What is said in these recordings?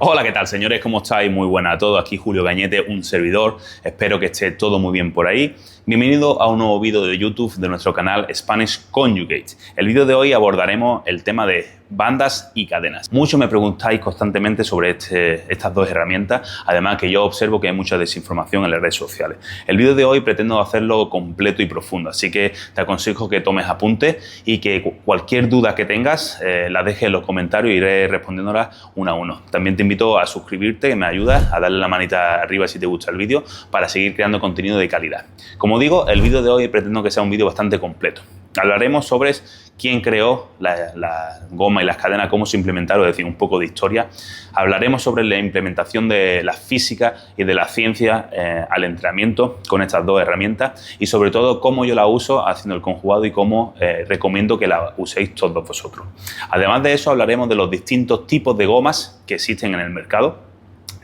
Hola, ¿qué tal, señores? ¿Cómo estáis? Muy buenas a todos. Aquí Julio Cañete, un servidor. Espero que esté todo muy bien por ahí. Bienvenido a un nuevo vídeo de YouTube de nuestro canal Spanish Conjugate. El vídeo de hoy abordaremos el tema de bandas y cadenas. Muchos me preguntáis constantemente sobre estas dos herramientas, además que yo observo que hay mucha desinformación en las redes sociales. El vídeo de hoy pretendo hacerlo completo y profundo, así que te aconsejo que tomes apuntes y que cualquier duda que tengas la dejes en los comentarios y iré respondiéndolas uno a uno. También te invito a suscribirte, que me ayudas, a darle la manita arriba si te gusta el vídeo para seguir creando contenido de calidad. Como digo, el vídeo de hoy pretendo que sea un vídeo bastante completo. Hablaremos sobre quién creó la goma y las cadenas, cómo se implementaron, es decir, un poco de historia. Hablaremos sobre la implementación de la física y de la ciencia al entrenamiento con estas dos herramientas y sobre todo cómo yo la uso haciendo el conjugado y cómo recomiendo que la uséis todos vosotros. Además de eso, hablaremos de los distintos tipos de gomas que existen en el mercado,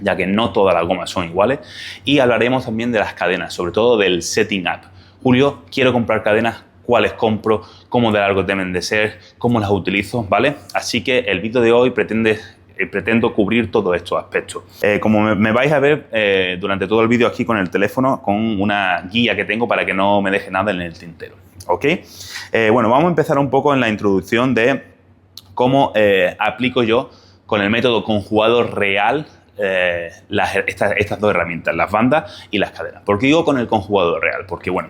ya que no todas las gomas son iguales, y hablaremos también de las cadenas, sobre todo del setting up. Julio, quiero comprar cadenas, cuáles compro, cómo de largo deben de ser, cómo las utilizo, ¿vale? Así que el vídeo de hoy pretendo cubrir todos estos aspectos. Como me vais a ver durante todo el vídeo aquí con el teléfono, con una guía que tengo para que no me deje nada en el tintero, ¿ok? Bueno, vamos a empezar un poco en la introducción de cómo aplico yo con el método conjugado real estas dos herramientas, las bandas y las cadenas. ¿Por qué digo con el conjugado real? Porque, bueno,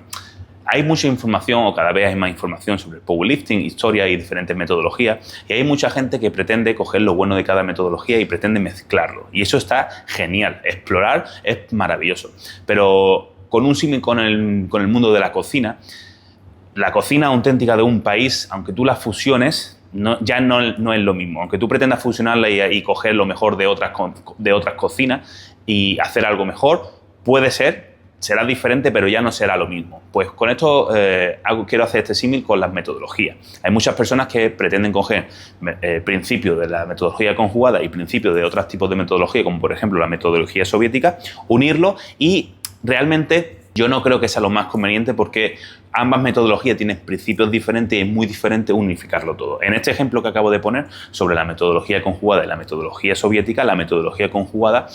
hay mucha información, o cada vez hay más información sobre powerlifting, historia y diferentes metodologías, y hay mucha gente que pretende coger lo bueno de cada metodología y pretende mezclarlo. Y eso está genial. Explorar es maravilloso. Pero con un símil con el mundo de la cocina auténtica de un país, aunque tú la fusiones, ya no es lo mismo. Aunque tú pretendas fusionarla y coger lo mejor de otras cocinas y hacer algo mejor, puede ser. Será diferente, pero ya no será lo mismo. Pues con esto quiero hacer este símil con las metodologías. Hay muchas personas que pretenden coger principios de la metodología conjugada y principios de otros tipos de metodología, como por ejemplo la metodología soviética, unirlo, y realmente yo no creo que sea lo más conveniente porque ambas metodologías tienen principios diferentes y es muy diferente unificarlo todo. En este ejemplo que acabo de poner sobre la metodología conjugada y la metodología soviética, la metodología conjugada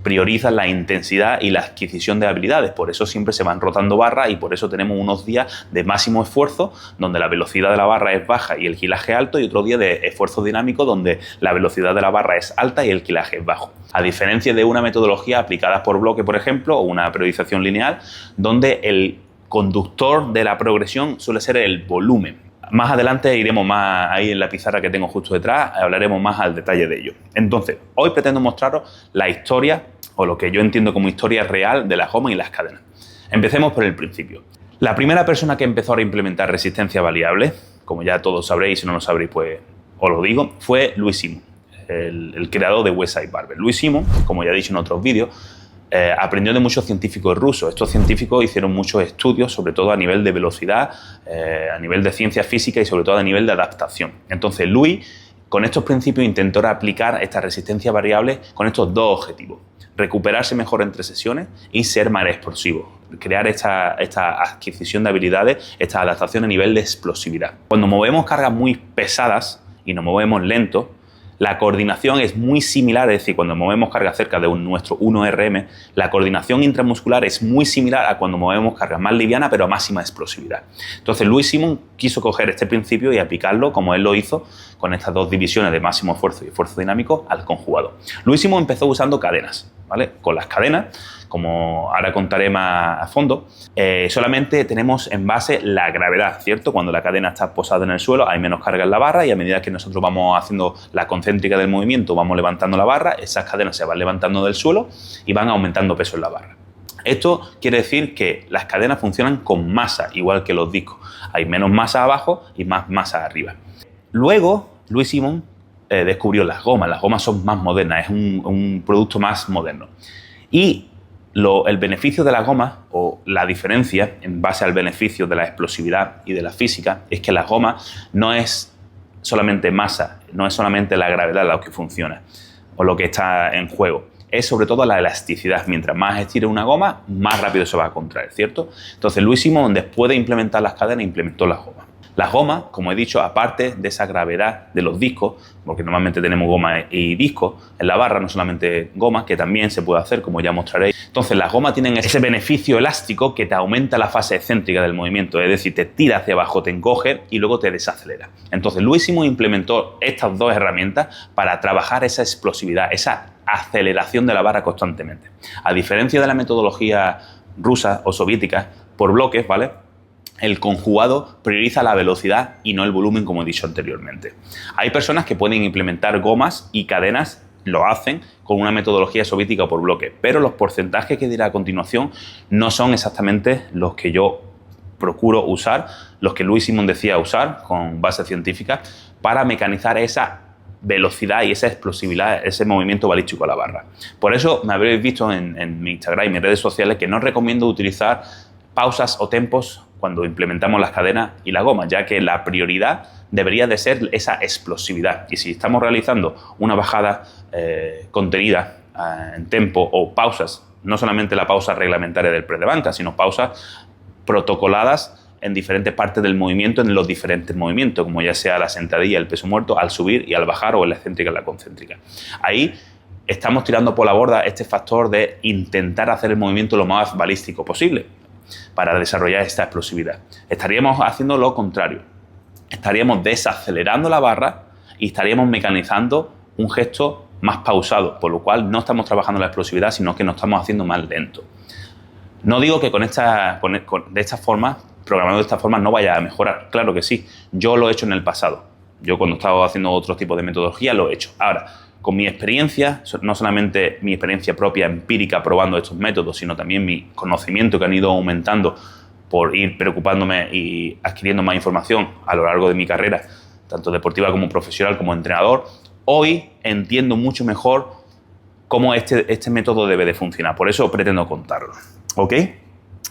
prioriza la intensidad y la adquisición de habilidades. Por eso siempre se van rotando barras y por eso tenemos unos días de máximo esfuerzo donde la velocidad de la barra es baja y el kilaje alto, y otro día de esfuerzo dinámico donde la velocidad de la barra es alta y el kilaje es bajo. A diferencia de una metodología aplicada por bloque, por ejemplo, o una periodización lineal, donde el conductor de la progresión suele ser el volumen. Más adelante iremos más ahí en la pizarra que tengo justo detrás, hablaremos más al detalle de ello. Entonces, hoy pretendo mostraros la historia, o lo que yo entiendo como historia real de las gomas y las cadenas. Empecemos por el principio. La primera persona que empezó a implementar resistencia variable, como ya todos sabréis, si no lo sabréis pues os lo digo, fue Louis Simon, el creador de Westside Barbell. Louis Simon, como ya he dicho en otros vídeos, aprendió de muchos científicos rusos. Estos científicos hicieron muchos estudios, sobre todo a nivel de velocidad, a nivel de ciencia física y sobre todo a nivel de adaptación. Entonces Louis, con estos principios, intentó aplicar esta resistencia variable con estos dos objetivos: recuperarse mejor entre sesiones y ser más explosivo, crear esta adquisición de habilidades, esta adaptación a nivel de explosividad. Cuando movemos cargas muy pesadas y nos movemos lento, la coordinación es muy similar, es decir, cuando movemos carga cerca de nuestro 1RM, la coordinación intramuscular es muy similar a cuando movemos carga más liviana pero a máxima explosividad. Entonces Louis Simon quiso coger este principio y aplicarlo, como él lo hizo, con estas dos divisiones de máximo esfuerzo y esfuerzo dinámico al conjugado. Louis Simon empezó usando cadenas, ¿vale? Con las cadenas, como ahora contaré más a fondo, solamente tenemos en base la gravedad, ¿cierto? Cuando la cadena está posada en el suelo hay menos carga en la barra y a medida que nosotros vamos haciendo la concéntrica del movimiento, vamos levantando la barra, esas cadenas se van levantando del suelo y van aumentando peso en la barra. Esto quiere decir que las cadenas funcionan con masa, igual que los discos. Hay menos masa abajo y más masa arriba. Luego, Louis Simon descubrió las gomas. Las gomas son más modernas, es un producto más moderno. Y el beneficio de las gomas, o la diferencia en base al beneficio de la explosividad y de la física, es que las gomas no es solamente masa, no es solamente la gravedad lo que funciona o lo que está en juego. Es sobre todo la elasticidad. Mientras más estire una goma, más rápido se va a contraer, ¿cierto? Entonces Louis Simon, después de implementar las cadenas, implementó las gomas. Las gomas, como he dicho, aparte de esa gravedad de los discos, porque normalmente tenemos goma y discos en la barra, no solamente goma, que también se puede hacer, como ya mostraréis. Entonces, las gomas tienen ese beneficio elástico que te aumenta la fase excéntrica del movimiento, es decir, te tira hacia abajo, te encoge y luego te desacelera. Entonces, Louis Simon implementó estas dos herramientas para trabajar esa explosividad, esa aceleración de la barra constantemente. A diferencia de la metodología rusa o soviética por bloques, ¿vale? El conjugado prioriza la velocidad y no el volumen, como he dicho anteriormente. Hay personas que pueden implementar gomas y cadenas, lo hacen con una metodología soviética por bloque, pero los porcentajes que diré a continuación no son exactamente los que yo procuro usar, los que Louis Simon decía usar con base científica para mecanizar esa velocidad y esa explosividad, ese movimiento balístico a la barra. Por eso me habréis visto en mi Instagram y mis redes sociales que no recomiendo utilizar pausas o tempos cuando implementamos las cadenas y la goma, ya que la prioridad debería de ser esa explosividad. Y si estamos realizando una bajada contenida en tempo o pausas, no solamente la pausa reglamentaria del press de banca, sino pausas protocoladas en diferentes partes del movimiento, en los diferentes movimientos, como ya sea la sentadilla, el peso muerto, al subir y al bajar, o en la excéntrica y la concéntrica. Ahí estamos tirando por la borda este factor de intentar hacer el movimiento lo más balístico posible para desarrollar esta explosividad. Estaríamos haciendo lo contrario. Estaríamos desacelerando la barra y estaríamos mecanizando un gesto más pausado, por lo cual no estamos trabajando la explosividad, sino que nos estamos haciendo más lento. No digo que de esta forma, programando de esta forma, no vaya a mejorar. Claro que sí. Yo lo he hecho en el pasado. Yo cuando estaba haciendo otro tipo de metodología lo he hecho. Ahora, con mi experiencia, no solamente mi experiencia propia empírica probando estos métodos, sino también mi conocimiento que han ido aumentando por ir preocupándome y adquiriendo más información a lo largo de mi carrera, tanto deportiva como profesional, como entrenador, hoy entiendo mucho mejor cómo este método debe de funcionar. Por eso pretendo contarlo. ¿Ok?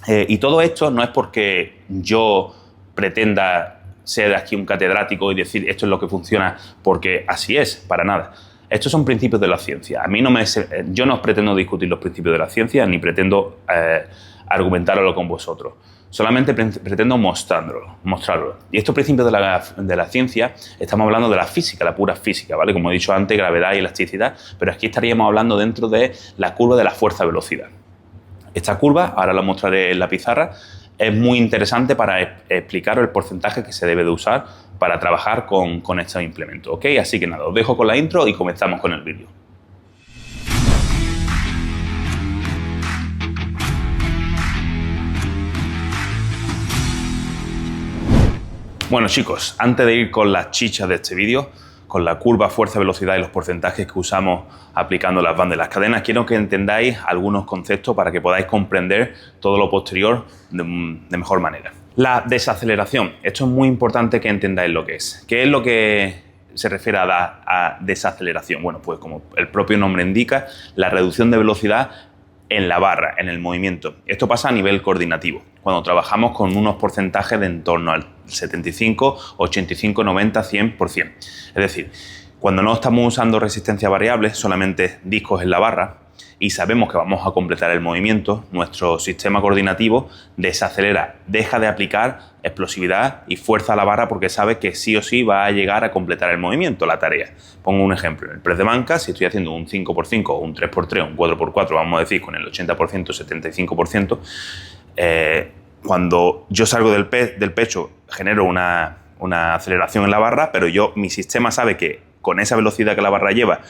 Y todo esto no es porque yo pretenda ser aquí un catedrático y decir esto es lo que funciona porque así es, para nada. Estos son principios de la ciencia. Yo no pretendo discutir los principios de la ciencia ni pretendo argumentarlo con vosotros. Solamente pretendo mostrarlo. Y estos principios de la ciencia, estamos hablando de la física, la pura física, ¿vale? Como he dicho antes, gravedad y elasticidad, pero aquí estaríamos hablando dentro de la curva de la fuerza-velocidad. Esta curva, ahora la mostraré en la pizarra, es muy interesante para explicar el porcentaje que se debe de usar para trabajar con estos implementos, ¿ok? Así que nada, os dejo con la intro y comenzamos con el vídeo. Bueno chicos, antes de ir con las chichas de este vídeo, con la curva fuerza-velocidad y los porcentajes que usamos aplicando las bandas y las cadenas, quiero que entendáis algunos conceptos para que podáis comprender todo lo posterior de mejor manera. La desaceleración. Esto es muy importante que entendáis lo que es. ¿Qué es lo que se refiere a desaceleración? Bueno, pues como el propio nombre indica, la reducción de velocidad en la barra, en el movimiento. Esto pasa a nivel coordinativo, cuando trabajamos con unos porcentajes de en torno al 75, 85, 90, 100%. Es decir, cuando no estamos usando resistencia variable, solamente discos en la barra, y sabemos que vamos a completar el movimiento, nuestro sistema coordinativo desacelera, deja de aplicar explosividad y fuerza a la barra porque sabe que sí o sí va a llegar a completar el movimiento, la tarea. Pongo un ejemplo, en el press de banca, si estoy haciendo un 5x5 o un 3x3 o un 4x4, vamos a decir con el 80%, 75%, cuando yo salgo del pecho genero una aceleración en la barra, pero mi sistema sabe que con esa velocidad que la barra lleva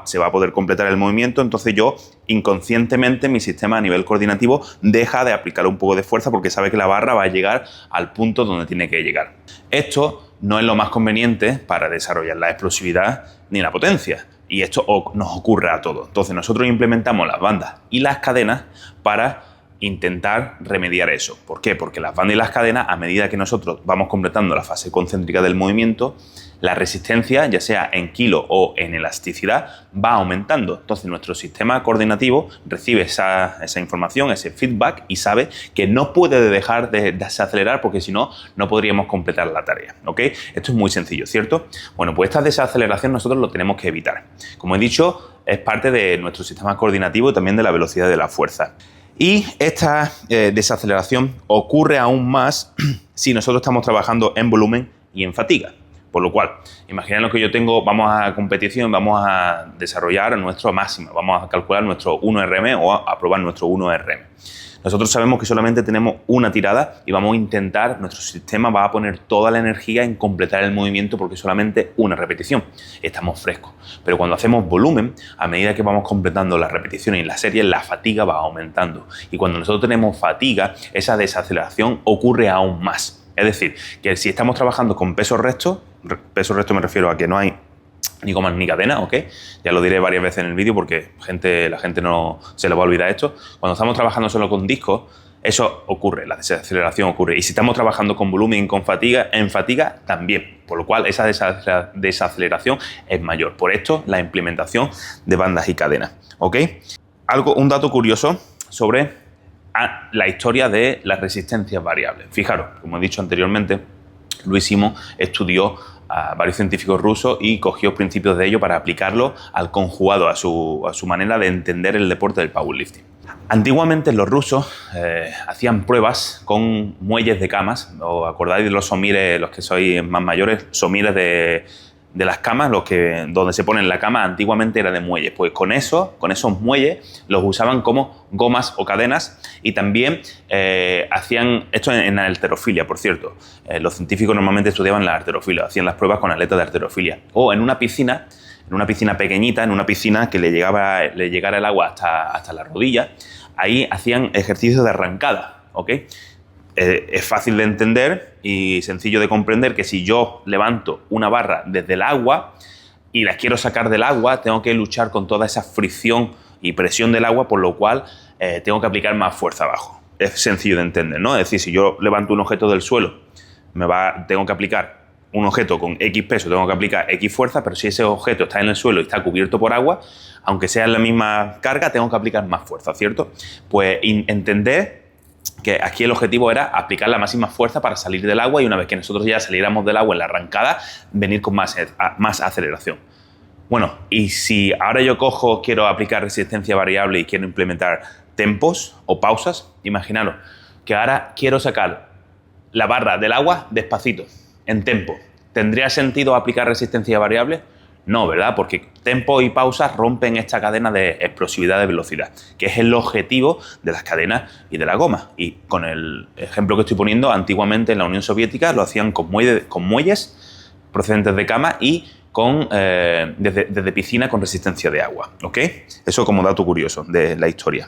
se va a poder completar el movimiento, entonces yo inconscientemente mi sistema a nivel coordinativo deja de aplicar un poco de fuerza porque sabe que la barra va a llegar al punto donde tiene que llegar. Esto no es lo más conveniente para desarrollar la explosividad ni la potencia, y esto nos ocurre a todos. Entonces nosotros implementamos las bandas y las cadenas para intentar remediar eso. ¿Por qué? Porque las bandas y las cadenas, a medida que nosotros vamos completando la fase concéntrica del movimiento, la resistencia, ya sea en kilo o en elasticidad, va aumentando. Entonces nuestro sistema coordinativo recibe esa información, ese feedback, y sabe que no puede dejar de desacelerar porque si no, no podríamos completar la tarea. ¿Ok? Esto es muy sencillo, ¿cierto? Bueno, pues esta desaceleración nosotros lo tenemos que evitar. Como he dicho, es parte de nuestro sistema coordinativo y también de la velocidad de la fuerza. Y esta desaceleración ocurre aún más si nosotros estamos trabajando en volumen y en fatiga. Por lo cual, imaginaos que yo tengo, vamos a competición, vamos a desarrollar nuestro máximo, vamos a calcular nuestro 1RM o a probar nuestro 1RM. Nosotros sabemos que solamente tenemos una tirada y vamos a intentar, nuestro sistema va a poner toda la energía en completar el movimiento porque solamente una repetición. Estamos frescos. Pero cuando hacemos volumen, a medida que vamos completando las repeticiones y las series, la fatiga va aumentando. Y cuando nosotros tenemos fatiga, esa desaceleración ocurre aún más. Es decir, que si estamos trabajando con peso recto me refiero a que no hay ni gomas ni cadenas, ¿ok? Ya lo diré varias veces en el vídeo porque la gente no se le va a olvidar esto. Cuando estamos trabajando solo con discos, eso ocurre, la desaceleración ocurre. Y si estamos trabajando con volumen y con fatiga, en fatiga también. Por lo cual, esa desaceleración es mayor. Por esto, la implementación de bandas y cadenas, ¿ok? Un dato curioso sobre la historia de las resistencias variables. Fijaros, como he dicho anteriormente, Louis Simon estudió a varios científicos rusos y cogió principios de ello para aplicarlo al conjugado, a su manera de entender el deporte del powerlifting. Antiguamente los rusos hacían pruebas con muelles de camas. ¿Os acordáis de los somires, los que sois más mayores, somires de las camas, donde se ponen la cama? Antiguamente era de muelles. Pues con esos muelles los usaban como gomas o cadenas y también hacían esto en halterofilia, por cierto. Los científicos normalmente estudiaban la halterofilia, hacían las pruebas con atletas de halterofilia. O en una piscina pequeñita, en una piscina que le llegara el agua hasta la rodilla, ahí hacían ejercicios de arrancada, ¿ok? Es fácil de entender y sencillo de comprender que si yo levanto una barra desde el agua y la quiero sacar del agua, tengo que luchar con toda esa fricción y presión del agua, por lo cual tengo que aplicar más fuerza abajo. Es sencillo de entender, ¿no? Es decir, si yo levanto un objeto del suelo, tengo que aplicar un objeto con X peso, tengo que aplicar X fuerza, pero si ese objeto está en el suelo y está cubierto por agua, aunque sea la misma carga, tengo que aplicar más fuerza, ¿cierto? Pues entender que aquí el objetivo era aplicar la máxima fuerza para salir del agua y una vez que nosotros ya saliéramos del agua en la arrancada, venir con más aceleración. Bueno, y si ahora yo quiero aplicar resistencia variable y quiero implementar tempos o pausas, imaginaros que ahora quiero sacar la barra del agua despacito, en tempo. ¿Tendría sentido aplicar resistencia variable? No, ¿verdad? Porque tempo y pausas rompen esta cadena de explosividad de velocidad, que es el objetivo de las cadenas y de la goma. Y con el ejemplo que estoy poniendo, antiguamente en la Unión Soviética lo hacían con muelles procedentes de cama y desde piscina con resistencia de agua, ¿ok? Eso como dato curioso de la historia.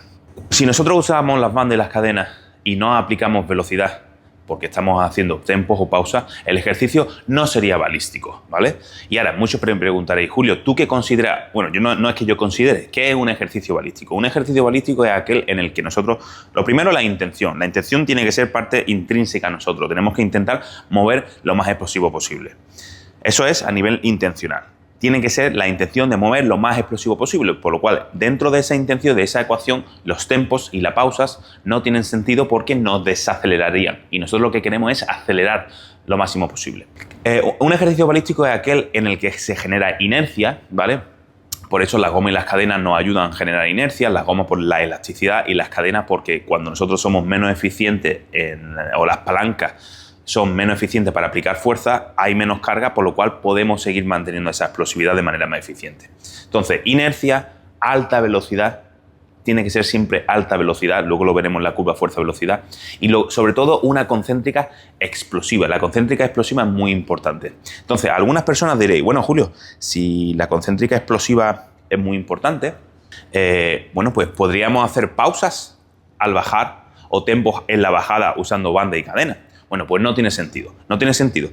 Si nosotros usamos las bandas y las cadenas y no aplicamos velocidad, porque estamos haciendo tempos o pausas, el ejercicio no sería balístico, ¿vale? Y ahora, muchos me preguntaréis, Julio, ¿tú qué consideras? Bueno, no es que yo considere, ¿qué es un ejercicio balístico? Un ejercicio balístico es aquel en el que nosotros, lo primero, la intención. La intención tiene que ser parte intrínseca a nosotros. Tenemos que intentar mover lo más explosivo posible. Eso es a nivel intencional. Tiene que ser la intención de mover lo más explosivo posible, por lo cual dentro de esa intención, de esa ecuación, los tempos y las pausas no tienen sentido porque nos desacelerarían y nosotros lo que queremos es acelerar lo máximo posible. Un ejercicio balístico es aquel en el que se genera inercia, ¿vale? Por eso las gomas y las cadenas nos ayudan a generar inercia, las gomas por la elasticidad y las cadenas porque cuando nosotros somos menos eficientes o las palancas son menos eficientes para aplicar fuerza, hay menos carga, por lo cual podemos seguir manteniendo esa explosividad de manera más eficiente. Entonces, inercia, alta velocidad, tiene que ser siempre alta velocidad, luego lo veremos en la curva fuerza-velocidad, y sobre todo una concéntrica explosiva. La concéntrica explosiva es muy importante. Entonces, algunas personas diréis, bueno, Julio, si la concéntrica explosiva es muy importante, bueno, pues podríamos hacer pausas al bajar o tempos en la bajada usando banda y cadena. Bueno, pues no tiene sentido. No tiene sentido.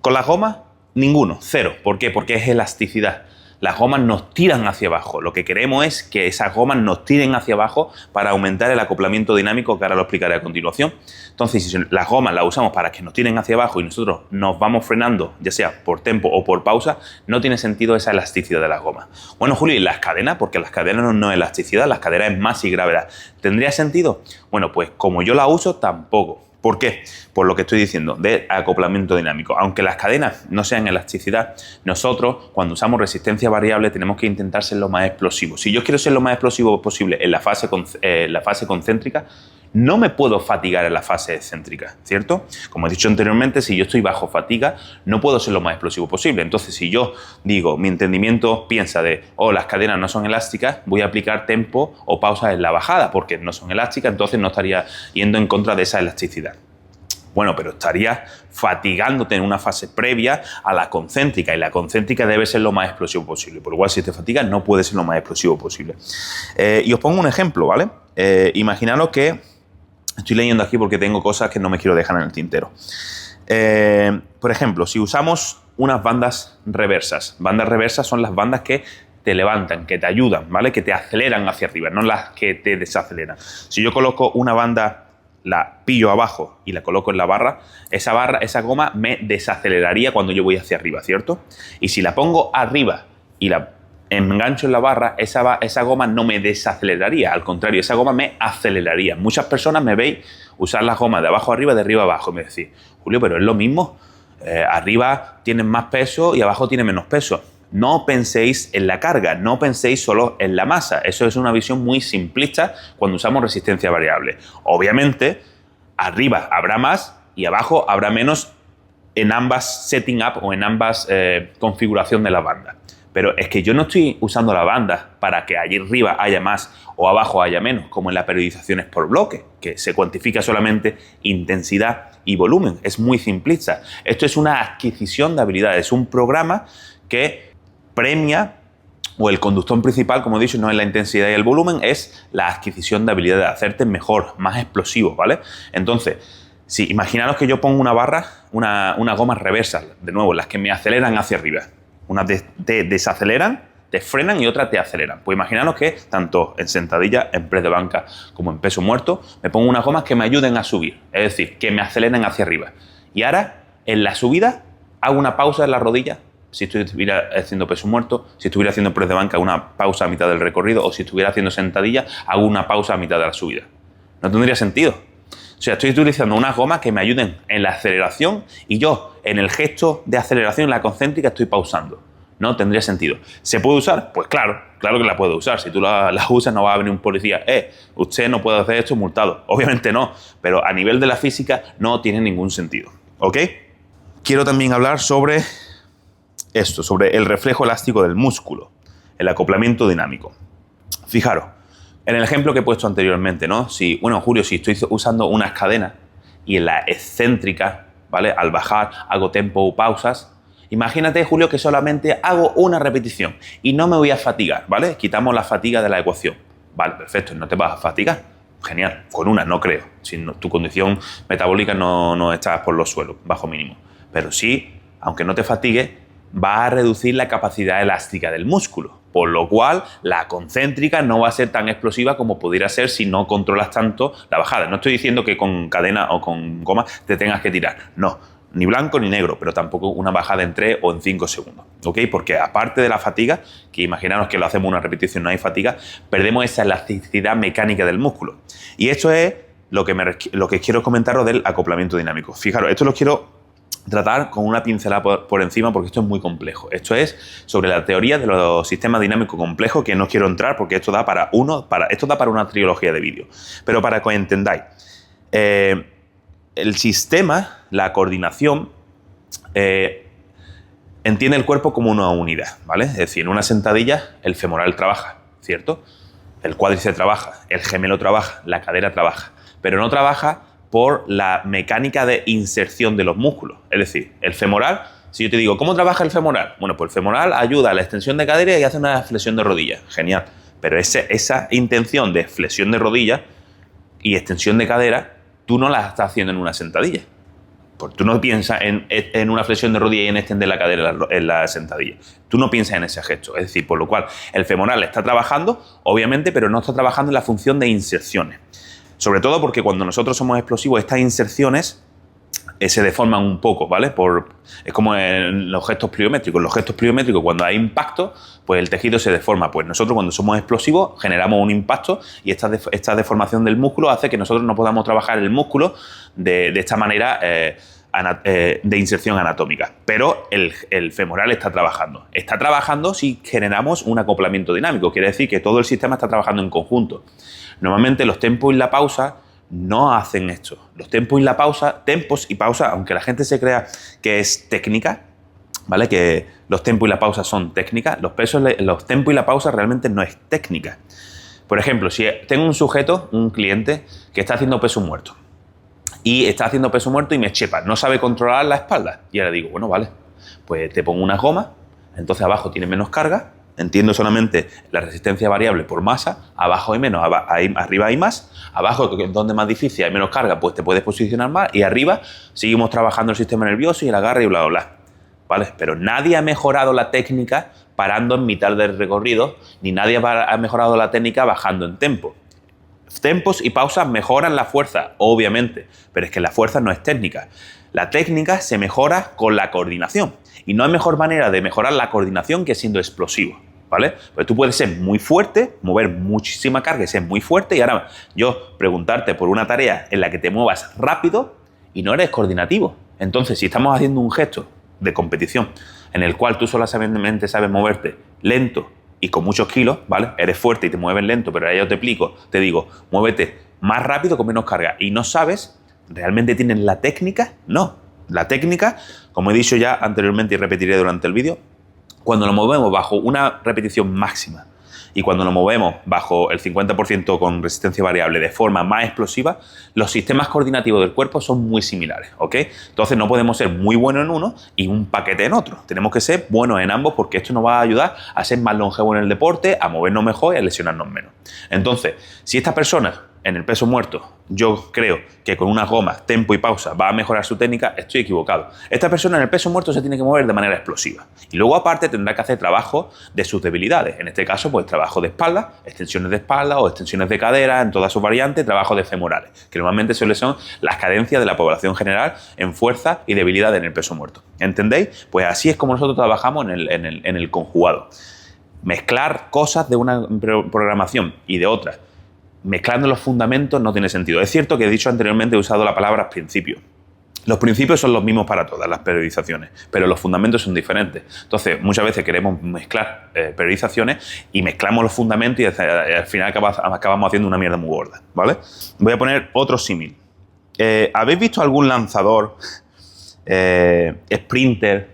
Con las gomas, ninguno, cero. ¿Por qué? Porque es elasticidad. Las gomas nos tiran hacia abajo. Lo que queremos es que esas gomas nos tiren hacia abajo para aumentar el acoplamiento dinámico que ahora lo explicaré a continuación. Entonces, si las gomas las usamos para que nos tiren hacia abajo y nosotros nos vamos frenando, ya sea por tempo o por pausa, no tiene sentido esa elasticidad de las gomas. Bueno, Julio, ¿y las cadenas? Porque las cadenas no es elasticidad, las cadenas es masa y gravedad. ¿Tendría sentido? Bueno, pues como yo la uso, tampoco. ¿Por qué? Por lo que estoy diciendo, de acoplamiento dinámico. Aunque las cadenas no sean elasticidad, nosotros, cuando usamos resistencia variable, tenemos que intentar ser lo más explosivos. Si yo quiero ser lo más explosivo posible en la fase concéntrica, no me puedo fatigar en la fase excéntrica, ¿cierto? Como he dicho anteriormente, si yo estoy bajo fatiga, no puedo ser lo más explosivo posible. Entonces, si yo digo, mi entendimiento piensa de, las cadenas no son elásticas, voy a aplicar tempo o pausas en la bajada, porque no son elásticas, entonces no estaría yendo en contra de esa elasticidad. Bueno, pero estarías fatigándote en una fase previa a la concéntrica, y la concéntrica debe ser lo más explosivo posible. Por igual, si te fatigas, no puede ser lo más explosivo posible. Y os pongo un ejemplo, ¿vale? Imaginaros que estoy leyendo aquí porque tengo cosas que no me quiero dejar en el tintero. Por ejemplo, si usamos unas bandas reversas. Bandas reversas son las bandas que te levantan, que te ayudan, ¿vale? Que te aceleran hacia arriba, no las que te desaceleran. Si yo coloco una banda, la pillo abajo y la coloco en la barra, esa goma me desaceleraría cuando yo voy hacia arriba, ¿cierto? Y si la pongo arriba y la engancho en la barra, esa goma no me desaceleraría, al contrario, esa goma me aceleraría. Muchas personas me veis usar las gomas de abajo a arriba, de arriba a abajo, y me decís, Julio, pero es lo mismo, arriba tienen más peso y abajo tiene menos peso. No penséis en la carga, no penséis solo en la masa. Eso es una visión muy simplista cuando usamos resistencia variable. Obviamente, arriba habrá más y abajo habrá menos en ambas setting up o en ambas configuración de la banda. Pero es que yo no estoy usando la banda para que allí arriba haya más o abajo haya menos, como en las periodizaciones por bloque, que se cuantifica solamente intensidad y volumen. Es muy simplista. Esto es una adquisición de habilidades, un programa que premia, o el conductor principal, como he dicho, no es la intensidad y el volumen, es la adquisición de habilidades, de hacerte mejor, más explosivo, ¿vale? Entonces, si imaginaros que yo pongo una barra, una goma reversa, de nuevo, las que me aceleran hacia arriba. Unas te desaceleran, te frenan y otras te aceleran. Pues imaginaros que tanto en sentadilla, en press de banca como en peso muerto, me pongo unas gomas que me ayuden a subir, es decir, que me aceleren hacia arriba. Y ahora, en la subida, hago una pausa en la rodilla. Si estuviera haciendo peso muerto, si estuviera haciendo press de banca, una pausa a mitad del recorrido, o si estuviera haciendo sentadilla, hago una pausa a mitad de la subida. No tendría sentido. O sea, estoy utilizando unas gomas que me ayuden en la aceleración y yo, en el gesto de aceleración, en la concéntrica, estoy pausando. No tendría sentido. ¿Se puede usar? Pues claro que la puedo usar. Si tú la usas, no va a venir un policía, usted no puede hacer esto, multado. Obviamente no, pero a nivel de la física no tiene ningún sentido. ¿Ok? Quiero también hablar sobre esto, sobre el reflejo elástico del músculo, el acoplamiento dinámico. Fijaros, en el ejemplo que he puesto anteriormente, ¿no? Julio, si estoy usando unas cadenas y en la excéntrica, ¿vale? Al bajar hago tempo o pausas, imagínate, Julio, que solamente hago una repetición y no me voy a fatigar, ¿vale? Quitamos la fatiga de la ecuación. Vale, perfecto, no te vas a fatigar. Genial, con una no creo. Si no, tu condición metabólica no estás por los suelos, bajo mínimo. Pero sí, aunque no te fatigues, va a reducir la capacidad elástica del músculo, por lo cual la concéntrica no va a ser tan explosiva como pudiera ser si no controlas tanto la bajada. No estoy diciendo que con cadena o con goma te tengas que tirar, no, ni blanco ni negro, pero tampoco una bajada en 3 o en 5 segundos, ¿ok? Porque aparte de la fatiga, que imaginaros que lo hacemos una repetición, no hay fatiga, perdemos esa elasticidad mecánica del músculo. Y esto es lo que quiero comentaros del acoplamiento dinámico. Fijaros, esto lo quiero tratar con una pincelada por encima porque esto es muy complejo. Esto es sobre la teoría de los sistemas dinámicos complejos, que no quiero entrar porque esto da para una trilogía de vídeos. Pero para que os entendáis, el sistema, la coordinación, entiende el cuerpo como una unidad, ¿vale? Es decir, en una sentadilla el femoral trabaja, ¿cierto? El cuádriceps trabaja, el gemelo trabaja, la cadera trabaja, pero no trabaja por la mecánica de inserción de los músculos. Es decir, el femoral, si yo te digo, ¿cómo trabaja el femoral? Bueno, pues el femoral ayuda a la extensión de cadera y hace una flexión de rodilla. Genial. Pero esa intención de flexión de rodilla y extensión de cadera, tú no la estás haciendo en una sentadilla. Porque tú no piensas en una flexión de rodilla y en extender la cadera en la sentadilla. Tú no piensas en ese gesto. Es decir, por lo cual el femoral está trabajando, obviamente, pero no está trabajando en la función de inserciones. Sobre todo porque cuando nosotros somos explosivos, estas inserciones se deforman un poco, ¿vale? Es como en los gestos pliométricos. Los gestos pliométricos, cuando hay impacto, pues el tejido se deforma. Pues nosotros, cuando somos explosivos, generamos un impacto y esta deformación del músculo hace que nosotros no podamos trabajar el músculo de esta manera de inserción anatómica. Pero el femoral está trabajando. Está trabajando si generamos un acoplamiento dinámico. Quiere decir que todo el sistema está trabajando en conjunto. Normalmente los tempos y la pausa no hacen esto. Los tempos y pausa, aunque la gente se crea que es técnica, ¿vale? Que los tempos y la pausa son técnicas, los tempos y la pausa realmente no es técnica. Por ejemplo, si tengo un sujeto, un cliente, que está haciendo peso muerto y me chepa, no sabe controlar la espalda. Y ahora digo, bueno, vale, pues te pongo unas gomas, entonces abajo tiene menos carga, entiendo solamente la resistencia variable por masa, abajo hay menos, arriba hay más, abajo, donde es más difícil, hay menos carga, pues te puedes posicionar más, y arriba seguimos trabajando el sistema nervioso y el agarre y bla, bla, bla. ¿Vale? Pero nadie ha mejorado la técnica parando en mitad del recorrido, ni nadie ha mejorado la técnica bajando en tempo. Tempos y pausas mejoran la fuerza, obviamente, pero es que la fuerza no es técnica. La técnica se mejora con la coordinación. Y no hay mejor manera de mejorar la coordinación que siendo explosivo, ¿vale? Pues tú puedes ser muy fuerte, mover muchísima carga y ser muy fuerte, y ahora yo preguntarte por una tarea en la que te muevas rápido y no eres coordinativo. Entonces, si estamos haciendo un gesto de competición en el cual tú solamente sabes moverte lento y con muchos kilos, ¿vale? Eres fuerte y te mueves lento, pero ahora yo te digo, muévete más rápido con menos carga, y no sabes, ¿realmente tienes la técnica? No. La técnica, como he dicho ya anteriormente y repetiré durante el vídeo, cuando lo movemos bajo una repetición máxima y cuando lo movemos bajo el 50% con resistencia variable de forma más explosiva, los sistemas coordinativos del cuerpo son muy similares, ¿ok? Entonces no podemos ser muy buenos en uno y un paquete en otro. Tenemos que ser buenos en ambos, porque esto nos va a ayudar a ser más longevos en el deporte, a movernos mejor y a lesionarnos menos. Entonces, si esta persona en el peso muerto, yo creo que con unas gomas, tempo y pausa va a mejorar su técnica, estoy equivocado. Esta persona en el peso muerto se tiene que mover de manera explosiva. Y luego aparte tendrá que hacer trabajo de sus debilidades. En este caso, pues trabajo de espalda, extensiones de espalda o extensiones de cadera en todas sus variantes, trabajo de femorales, que normalmente son las cadencias de la población general en fuerza y debilidad en el peso muerto. ¿Entendéis? Pues así es como nosotros trabajamos en el conjugado. Mezclar cosas de una programación y de otra, mezclando los fundamentos, no tiene sentido. Es cierto que he dicho anteriormente, he usado la palabra principio. Los principios son los mismos para todas las periodizaciones, pero los fundamentos son diferentes. Entonces, muchas veces queremos mezclar periodizaciones y mezclamos los fundamentos y al final acabamos haciendo una mierda muy gorda, ¿vale? Voy a poner otro símil. ¿Habéis visto algún lanzador, sprinter,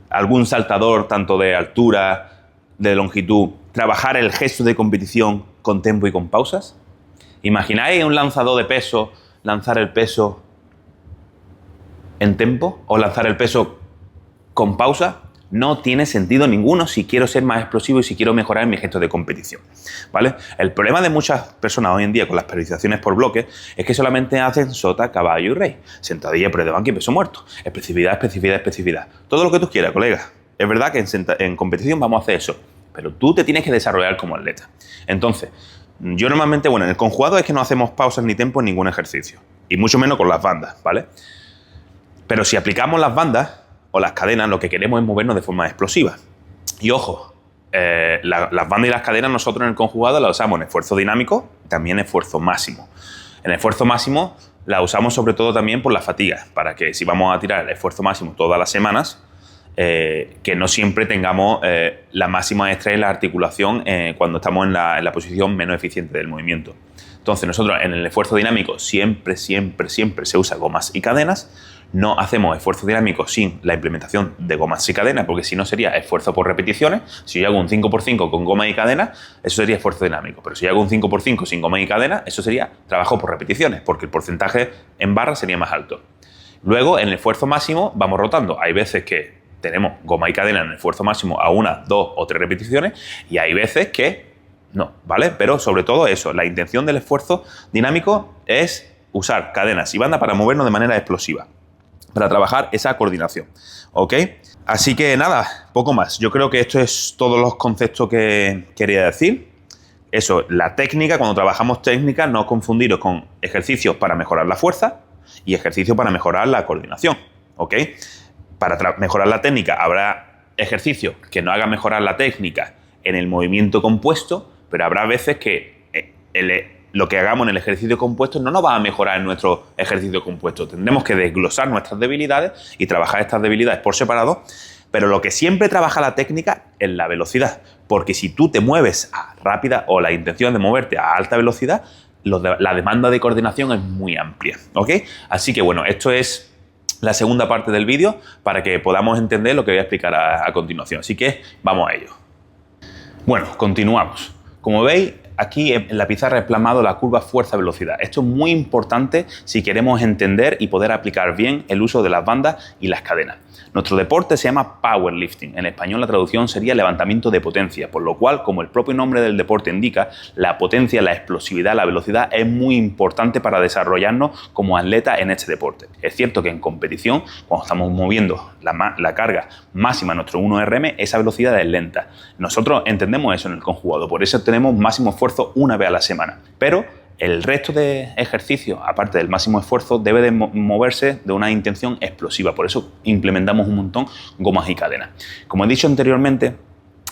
algún saltador, tanto de altura, de longitud, trabajar el gesto de competición con tempo y con pausas? ¿Imagináis un lanzador de peso lanzar el peso en tempo o lanzar el peso con pausa? No tiene sentido ninguno si quiero ser más explosivo y si quiero mejorar mi gesto de competición, ¿vale? El problema de muchas personas hoy en día con las periodizaciones por bloques es que solamente hacen sota, caballo y rey, sentadilla, press de banca y peso muerto. Especificidad, especificidad, especificidad. Todo lo que tú quieras, colega. Es verdad que en competición vamos a hacer eso, pero tú te tienes que desarrollar como atleta. Entonces, yo normalmente, en el conjugado es que no hacemos pausas ni tiempo en ningún ejercicio, y mucho menos con las bandas, ¿vale? Pero si aplicamos las bandas o las cadenas, lo que queremos es movernos de forma explosiva. Y ojo, las bandas y las cadenas nosotros en el conjugado las usamos en esfuerzo dinámico, también en esfuerzo máximo. En esfuerzo máximo la usamos sobre todo también por la fatiga, para que si vamos a tirar el esfuerzo máximo todas las semanas, que no siempre tengamos la máxima estrés en la articulación cuando estamos en la posición menos eficiente del movimiento. Entonces nosotros en el esfuerzo dinámico siempre se usa gomas y cadenas. No hacemos esfuerzo dinámico sin la implementación de gomas y cadenas, porque si no sería esfuerzo por repeticiones. Si yo hago un 5x5 con gomas y cadenas, eso sería esfuerzo dinámico. Pero si yo hago un 5x5 sin gomas y cadenas, eso sería trabajo por repeticiones, porque el porcentaje en barra sería más alto. Luego, en el esfuerzo máximo, vamos rotando. Hay veces que tenemos goma y cadena en el esfuerzo máximo a 1, 2 o 3 repeticiones, y hay veces que no, ¿vale? Pero sobre todo eso, la intención del esfuerzo dinámico es usar cadenas y bandas para movernos de manera explosiva, para trabajar esa coordinación, ¿ok? Así que nada, poco más. Yo creo que esto es todos los conceptos que quería decir. Eso, la técnica, cuando trabajamos técnica, no confundiros con ejercicios para mejorar la fuerza, y ejercicio para mejorar la coordinación, ¿ok? Para mejorar la técnica habrá ejercicios que nos hagan mejorar la técnica en el movimiento compuesto, pero habrá veces que lo que hagamos en el ejercicio compuesto no nos va a mejorar en nuestro ejercicio compuesto. Tendremos que desglosar nuestras debilidades y trabajar estas debilidades por separado, pero lo que siempre trabaja la técnica es la velocidad, porque si tú te mueves a rápida o la intención de moverte a alta velocidad, la demanda de coordinación es muy amplia, ¿ok? Así que bueno, esto es la segunda parte del vídeo para que podamos entender lo que voy a explicar a continuación. Así que vamos a ello. Bueno, continuamos. Como veis, aquí en la pizarra he plasmado la curva fuerza-velocidad. Esto es muy importante si queremos entender y poder aplicar bien el uso de las bandas y las cadenas. Nuestro deporte se llama powerlifting. En español la traducción sería levantamiento de potencia, por lo cual, como el propio nombre del deporte indica, la potencia, la explosividad, la velocidad es muy importante para desarrollarnos como atletas en este deporte. Es cierto que en competición, cuando estamos moviendo la carga máxima, nuestro 1RM, esa velocidad es lenta. Nosotros entendemos eso en el conjugado, por eso tenemos máximo esfuerzo una vez a la semana. Pero el resto de ejercicios, aparte del máximo esfuerzo, debe de moverse de una intención explosiva. Por eso implementamos un montón gomas y cadenas. Como he dicho anteriormente,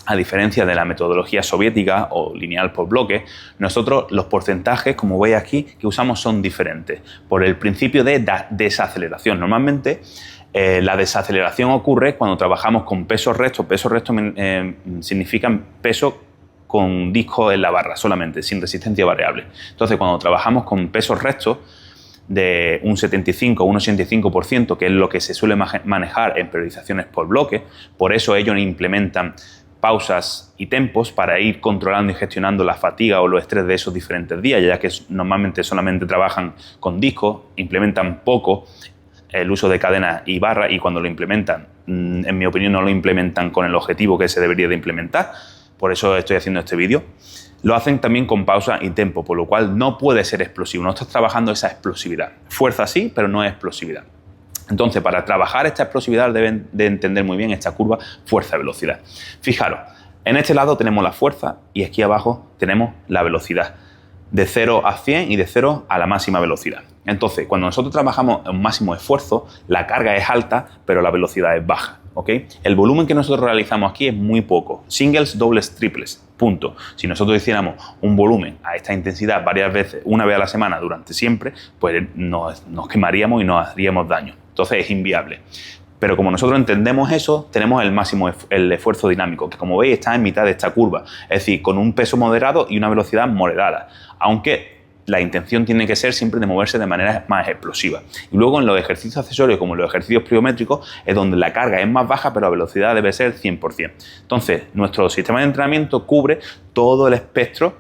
a diferencia de la metodología soviética o lineal por bloque, nosotros los porcentajes, como veis aquí, que usamos son diferentes. Por el principio de desaceleración. Normalmente la desaceleración ocurre cuando trabajamos con pesos restos. Pesos restos significan peso con discos en la barra solamente, sin resistencia variable. Entonces, cuando trabajamos con pesos restos de un 75 o un 85%, que es lo que se suele manejar en periodizaciones por bloque, por eso ellos implementan pausas y tempos para ir controlando y gestionando la fatiga o los estrés de esos diferentes días, ya que normalmente solamente trabajan con discos, implementan poco el uso de cadenas y barras, y cuando lo implementan, en mi opinión, no lo implementan con el objetivo que se debería de implementar. Por eso estoy haciendo este vídeo. Lo hacen también con pausa y tempo, por lo cual no puede ser explosivo. No estás trabajando esa explosividad. Fuerza sí, pero no es explosividad. Entonces, para trabajar esta explosividad deben de entender muy bien esta curva fuerza-velocidad. Fijaros, en este lado tenemos la fuerza y aquí abajo tenemos la velocidad. De 0 a 100 y de 0 a la máxima velocidad. Entonces, cuando nosotros trabajamos en máximo esfuerzo, la carga es alta, pero la velocidad es baja. ¿Okay? El volumen que nosotros realizamos aquí es muy poco. Singles, dobles, triples. Punto. Si nosotros hiciéramos un volumen a esta intensidad varias veces, una vez a la semana, durante siempre, pues nos quemaríamos y nos haríamos daño. Entonces es inviable. Pero como nosotros entendemos eso, tenemos el esfuerzo dinámico, que como veis está en mitad de esta curva. Es decir, con un peso moderado y una velocidad moderada. Aunque la intención tiene que ser siempre de moverse de manera más explosiva. Y luego en los ejercicios accesorios, como en los ejercicios pliométricos, es donde la carga es más baja, pero la velocidad debe ser 100%. Entonces, nuestro sistema de entrenamiento cubre todo el espectro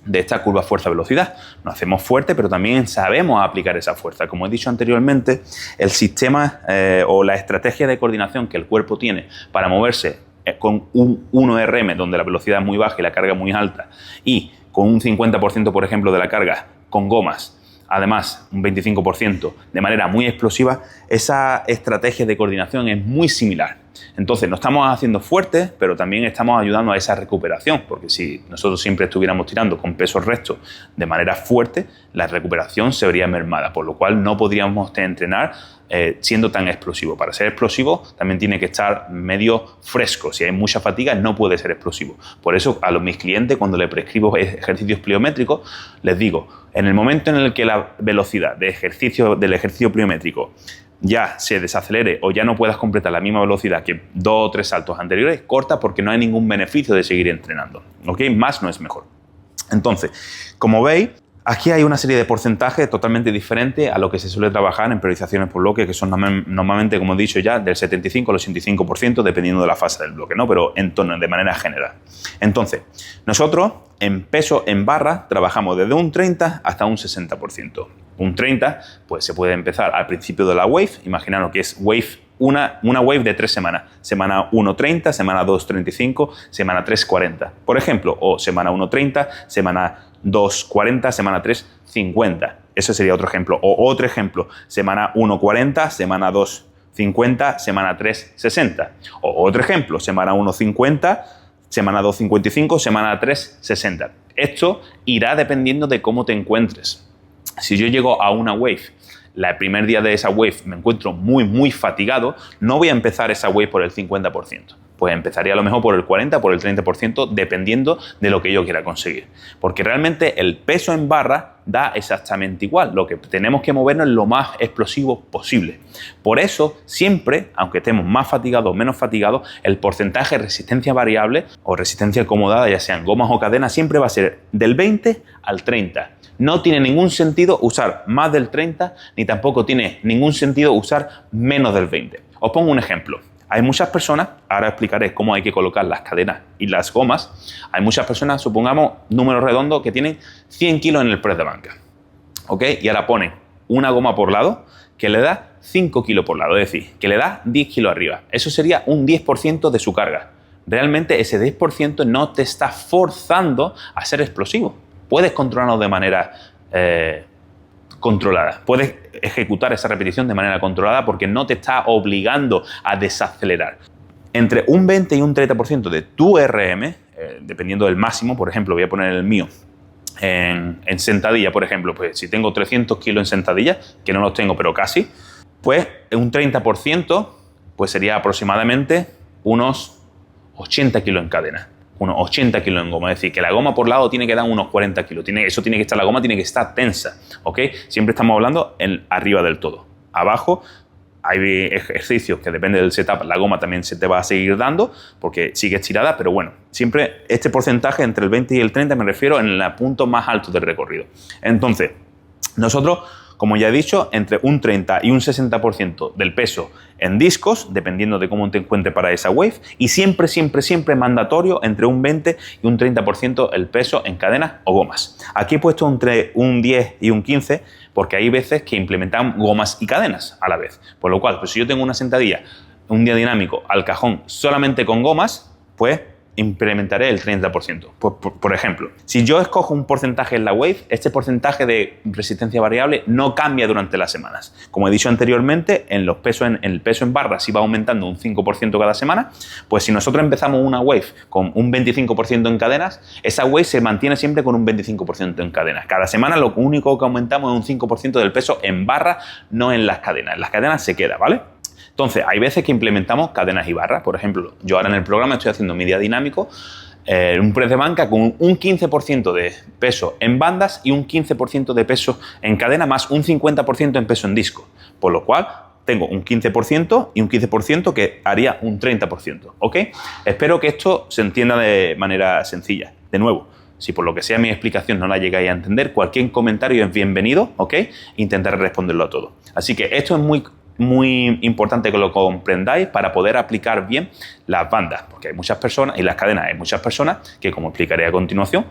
de esta curva fuerza-velocidad. Nos hacemos fuerte, pero también sabemos aplicar esa fuerza. Como he dicho anteriormente, el sistema o la estrategia de coordinación que el cuerpo tiene para moverse con un 1RM, donde la velocidad es muy baja y la carga es muy alta, y con un 50%, por ejemplo, de la carga con gomas, además un 25% de manera muy explosiva, esa estrategia de coordinación es muy similar. Entonces, nos estamos haciendo fuertes, pero también estamos ayudando a esa recuperación, porque si nosotros siempre estuviéramos tirando con pesos restos de manera fuerte, la recuperación se vería mermada, por lo cual no podríamos entrenar siendo tan explosivo. Para ser explosivo también tiene que estar medio fresco. Si hay mucha fatiga no puede ser explosivo. Por eso a mis clientes, cuando les prescribo ejercicios pliométricos, les digo, en el momento en el que la velocidad del ejercicio pliométrico ya se desacelere o ya no puedas completar la misma velocidad que 2 o 3 saltos anteriores, corta, porque no hay ningún beneficio de seguir entrenando. ¿Ok? Más no es mejor. Entonces, como veis, aquí hay una serie de porcentajes totalmente diferentes a lo que se suele trabajar en periodizaciones por bloque, que son normalmente, como he dicho ya, del 75 al 85%, dependiendo de la fase del bloque, ¿no? Pero en torno, de manera general. Entonces, nosotros en peso en barra trabajamos desde un 30 hasta un 60%. Un 30, pues se puede empezar al principio de la wave. Imaginaros que es wave una wave de 3 semanas. Semana 1, 30, semana 2, 35, semana 3, 40. Por ejemplo, o semana 1, 30, semana 2, 40, semana 3, 50. Ese sería otro ejemplo. O otro ejemplo, semana 1, 40, semana 2, 50, semana 3, 60. O otro ejemplo, semana 1, 50, semana 2, 55, semana 3, 60. Esto irá dependiendo de cómo te encuentres. Si yo llego a una wave el primer día de esa wave me encuentro muy fatigado, no voy a empezar esa wave por el 50%. Pues empezaría a lo mejor por el 40, por el 30%, dependiendo de lo que yo quiera conseguir. Porque realmente el peso en barra da exactamente igual. Lo que tenemos que movernos es lo más explosivo posible. Por eso, siempre, aunque estemos más fatigados o menos fatigados, el porcentaje de resistencia variable o resistencia acomodada, ya sean gomas o cadenas, siempre va a ser del 20 al 30. No tiene ningún sentido usar más del 30, ni tampoco tiene ningún sentido usar menos del 20. Os pongo un ejemplo. Hay muchas personas, ahora explicaré cómo hay que colocar las cadenas y las gomas. Hay muchas personas, supongamos, número redondo, que tienen 100 kilos en el press de banca. ¿Ok? Y ahora ponen una goma por lado que le da 5 kilos por lado, es decir, que le da 10 kilos arriba. Eso sería un 10% de su carga. Realmente ese 10% no te está forzando a ser explosivo. Puedes controlarlo de manera controlada. Puedes ejecutar esa repetición de manera controlada porque no te está obligando a desacelerar. Entre un 20 y un 30% de tu RM, dependiendo del máximo, por ejemplo, voy a poner el mío en sentadilla, por ejemplo, pues si tengo 300 kilos en sentadilla, que no los tengo, pero casi, pues un 30% pues sería aproximadamente unos 80 kilos en cadena. Unos 80 kilos en goma, es decir, que la goma por lado tiene que dar unos 40 kilos. Eso tiene que estar, la goma tiene que estar tensa, ¿ok? Siempre estamos hablando arriba del todo. Abajo hay ejercicios que depende del setup, la goma también se te va a seguir dando porque sigue estirada, pero bueno, siempre este porcentaje entre el 20 y el 30 me refiero en el punto más alto del recorrido. Entonces, nosotros, como ya he dicho, entre un 30 y un 60% del peso en discos, dependiendo de cómo te encuentres para esa wave, y siempre mandatorio entre un 20 y un 30% el peso en cadenas o gomas. Aquí he puesto entre un 10 y un 15 porque hay veces que implementan gomas y cadenas a la vez. Por lo cual, pues si yo tengo una sentadilla, un día dinámico al cajón solamente con gomas, pues implementaré el 30%. Por ejemplo, si yo escojo un porcentaje en la wave, este porcentaje de resistencia variable no cambia durante las semanas. Como he dicho anteriormente, en el peso en barra sí va aumentando un 5% cada semana, pues si nosotros empezamos una wave con un 25% en cadenas, esa wave se mantiene siempre con un 25% en cadenas. Cada semana lo único que aumentamos es un 5% del peso en barra, no en las cadenas. En las cadenas se queda, ¿vale? Entonces, hay veces que implementamos cadenas y barras. Por ejemplo, yo ahora en el programa estoy haciendo mi día dinámico, un press de banca con un 15% de peso en bandas y un 15% de peso en cadena más un 50% en peso en disco. Por lo cual, tengo un 15% y un 15% que haría un 30%. ¿Ok? Espero que esto se entienda de manera sencilla. De nuevo, si por lo que sea mi explicación no la llegáis a entender, cualquier comentario es bienvenido, ¿ok? Intentaré responderlo a todo. Así que esto es muy importante que lo comprendáis para poder aplicar bien las bandas, porque hay muchas personas, y las cadenas, hay muchas personas que, como explicaré a continuación,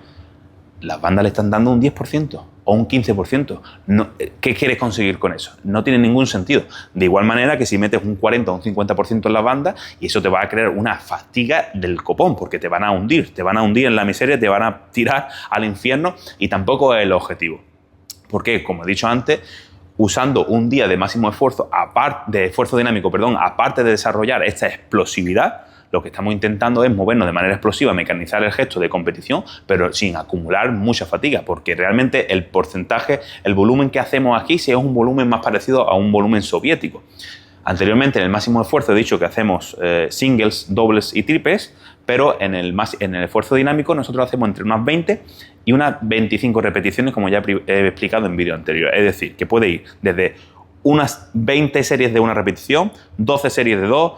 las bandas le están dando un 10% o un 15%. No, ¿qué quieres conseguir con eso? No tiene ningún sentido. De igual manera que si metes un 40 o un 50% en las bandas, y eso te va a crear una fatiga del copón, porque te van a hundir en la miseria, te van a tirar al infierno, y tampoco es el objetivo. Porque, como he dicho antes, usando un día de máximo esfuerzo, de esfuerzo dinámico, aparte de desarrollar esta explosividad, lo que estamos intentando es movernos de manera explosiva, mecanizar el gesto de competición, pero sin acumular mucha fatiga, porque realmente el porcentaje, el volumen que hacemos aquí, sí es un volumen más parecido a un volumen soviético. Anteriormente, en el máximo esfuerzo he dicho que hacemos singles, dobles y triples, pero en el esfuerzo dinámico nosotros hacemos entre unas 20 y unas 25 repeticiones, como ya he explicado en vídeo anterior. Es decir, que puede ir desde unas 20 series de una repetición, 12 series de 2,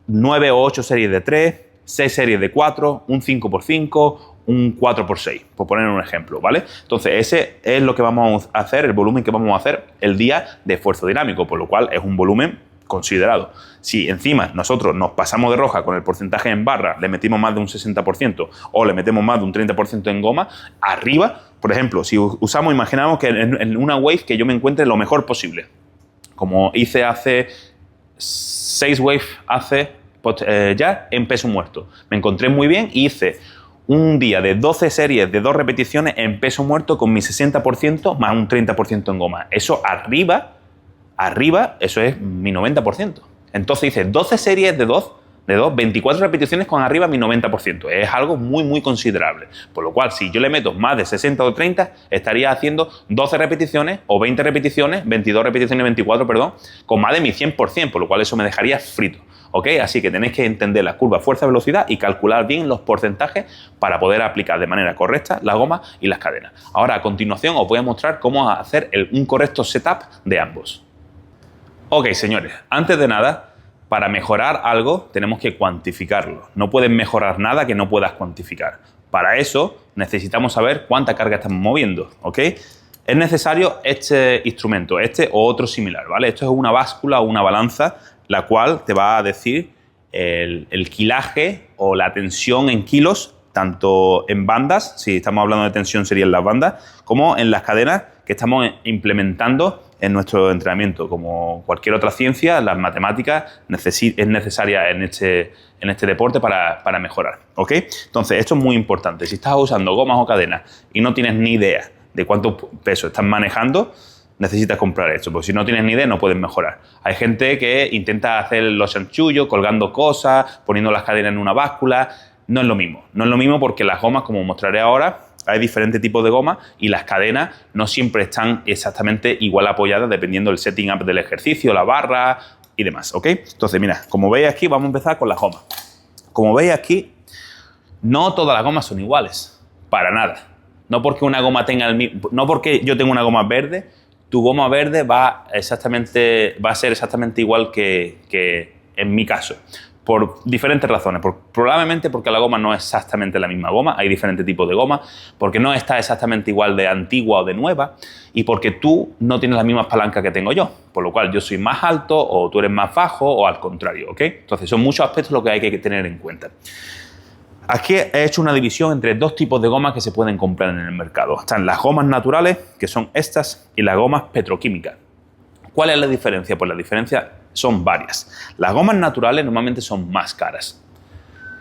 9 o 8 series de 3, 6 series de 4, un 5x5, un 4x6, por poner un ejemplo, ¿vale? Entonces, ese es lo que vamos a hacer, el volumen que vamos a hacer el día de esfuerzo dinámico, por lo cual es un volumen considerado. Si encima nosotros nos pasamos de roja con el porcentaje en barra, le metimos más de un 60% o le metemos más de un 30% en goma, arriba, por ejemplo, si usamos, imaginamos que en una wave que yo me encuentre lo mejor posible, como hice hace 6 waves ya en peso muerto. Me encontré muy bien y hice un día de 12 series de 2 repeticiones en peso muerto con mi 60% más un 30% en goma. Eso arriba, eso es mi 90%. Entonces hice 12 series de 2 de 2, 24 repeticiones con arriba mi 90%. Es algo muy, muy considerable. Por lo cual, si yo le meto más de 60 o 30, estaría haciendo 12 repeticiones o 20 repeticiones, 22 repeticiones, 24, perdón, con más de mi 100%, por lo cual eso me dejaría frito. ¿Ok? Así que tenéis que entender la curva fuerza-velocidad y calcular bien los porcentajes para poder aplicar de manera correcta las gomas y las cadenas. Ahora, a continuación, os voy a mostrar cómo hacer un correcto setup de ambos. Ok, señores, antes de nada, para mejorar algo tenemos que cuantificarlo. No puedes mejorar nada que no puedas cuantificar. Para eso necesitamos saber cuánta carga estamos moviendo, ¿ok? Es necesario este instrumento, este o otro similar, ¿vale? Esto es una báscula o una balanza, la cual te va a decir el kilaje o la tensión en kilos, tanto en bandas, si estamos hablando de tensión serían las bandas, como en las cadenas que estamos implementando en nuestro entrenamiento. Como cualquier otra ciencia, las matemáticas es necesaria en este deporte para mejorar, ¿ok? Entonces, esto es muy importante. Si estás usando gomas o cadenas y no tienes ni idea de cuánto peso estás manejando, necesitas comprar esto, porque si no tienes ni idea no puedes mejorar. Hay gente que intenta hacer los chanchullos, colgando cosas, poniendo las cadenas en una báscula. No es lo mismo. No es lo mismo porque las gomas, como mostraré ahora, hay diferentes tipos de gomas y las cadenas no siempre están exactamente igual apoyadas dependiendo del setting up del ejercicio, la barra y demás, ¿ok? Entonces, mira, como veis aquí, vamos a empezar con las gomas. Como veis aquí, no todas las gomas son iguales, para nada. No porque una goma tenga no porque yo tengo una goma verde, tu goma verde va a ser exactamente igual que en mi caso. Por diferentes razones. Probablemente porque la goma no es exactamente la misma goma, hay diferentes tipos de goma, porque no está exactamente igual de antigua o de nueva y porque tú no tienes las mismas palancas que tengo yo, por lo cual yo soy más alto o tú eres más bajo o al contrario, ¿ok? Entonces son muchos aspectos lo que hay que tener en cuenta. Aquí he hecho una división entre dos tipos de gomas que se pueden comprar en el mercado. Están las gomas naturales, que son estas, y las gomas petroquímicas. ¿Cuál es la diferencia? Pues la diferencia son varias. Las gomas naturales normalmente son más caras.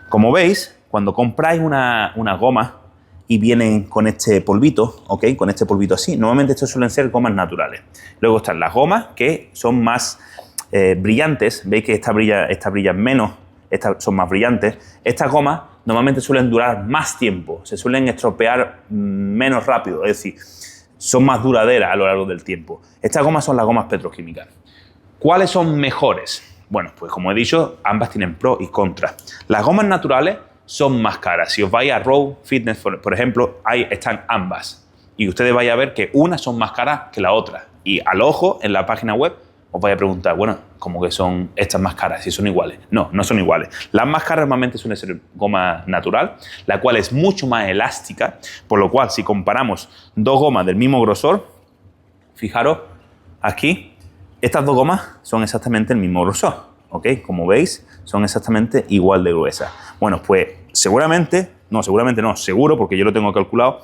Como veis, cuando compráis una goma y vienen con este polvito, ¿ok? Con este polvito así, normalmente estos suelen ser gomas naturales. Luego están las gomas que son más brillantes. Veis que esta brilla menos, estas son más brillantes. Estas gomas normalmente suelen durar más tiempo, se suelen estropear menos rápido, es decir, son más duraderas a lo largo del tiempo. Estas gomas son las gomas petroquímicas. ¿Cuáles son mejores? Bueno, pues como he dicho, ambas tienen pros y contras. Las gomas naturales son más caras. Si os vais a Raw Fitness, por ejemplo, ahí están ambas. Y ustedes vais a ver que unas son más caras que la otra. Y al ojo, en la página web, os vais a preguntar, bueno, ¿cómo que son estas más caras? Si son iguales. No, no son iguales. Las más caras normalmente suelen ser goma natural, la cual es mucho más elástica, por lo cual si comparamos dos gomas del mismo grosor, fijaros aquí, estas dos gomas son exactamente el mismo grosor, ¿ok? Como veis, son exactamente igual de gruesas. Bueno, pues seguro, porque yo lo tengo calculado,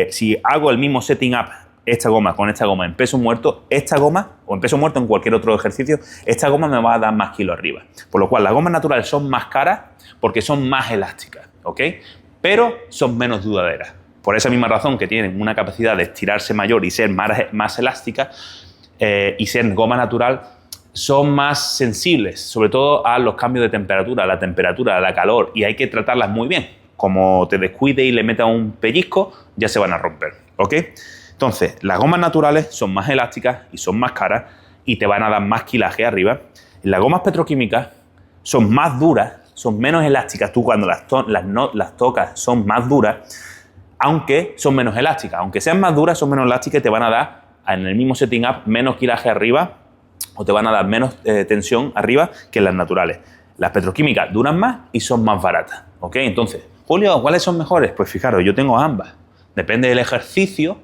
si hago el mismo setting up esta goma con esta goma en peso muerto, esta goma, o en peso muerto en cualquier otro ejercicio, esta goma me va a dar más kilos arriba. Por lo cual, las gomas naturales son más caras porque son más elásticas, ¿ok? Pero son menos duraderas. Por esa misma razón que tienen una capacidad de estirarse mayor y ser más elásticas y ser goma natural, son más sensibles, sobre todo a los cambios de temperatura, a la temperatura, a la calor, y hay que tratarlas muy bien. Como te descuides y le metas un pellizco, ya se van a romper, ¿ok? Entonces, las gomas naturales son más elásticas y son más caras y te van a dar más kilaje arriba. Las gomas petroquímicas son más duras, son menos elásticas. Tú cuando las tocas son más duras, aunque son menos elásticas. Aunque sean más duras, son menos elásticas y te van a dar, en el mismo setting up, menos kilaje arriba o te van a dar menos tensión arriba que las naturales. Las petroquímicas duran más y son más baratas, ¿ok? Entonces, Julio, ¿cuáles son mejores? Pues fijaros, yo tengo ambas. Depende del ejercicio,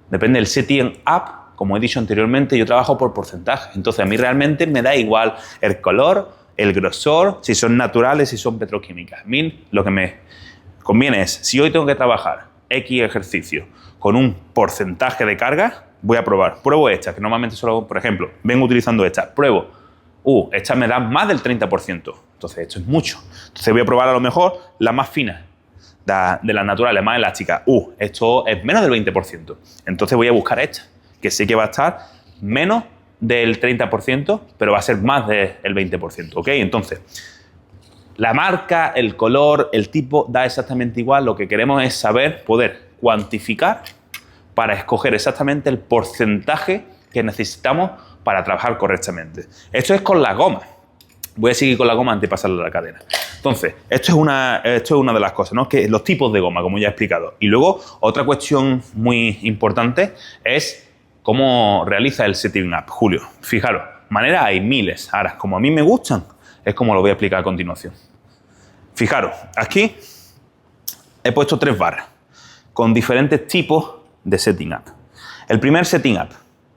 depende del setting up, como he dicho anteriormente, yo trabajo por porcentaje. Entonces, a mí realmente me da igual el color, el grosor, si son naturales, si son petroquímicas. A mí lo que me conviene es, si hoy tengo que trabajar X ejercicio con un porcentaje de carga, voy a pruebo esta, que normalmente solo, por ejemplo, vengo utilizando esta, pruebo, esta me da más del 30%, entonces esto es mucho. Entonces voy a probar a lo mejor la más fina, de las naturales, más elásticas. Esto es menos del 20%. Entonces voy a buscar esta, que sé que va a estar menos del 30%, pero va a ser más del 20%, ¿ok? Entonces, La marca, el color, el tipo, da exactamente igual. Lo que queremos es saber, poder cuantificar para escoger exactamente el porcentaje que necesitamos para trabajar correctamente. Esto es con la goma. Voy a seguir con la goma antes de pasarle a la cadena. Entonces, esto es una de las cosas, ¿no? Que los tipos de goma, como ya he explicado. Y luego, otra cuestión muy importante es cómo realiza el setting up. Julio, fijaros, maneras hay miles. Ahora, como a mí me gustan, es como lo voy a explicar a continuación. Fijaros, aquí he puesto 3 barras con diferentes tipos de setting up. El primer setting up,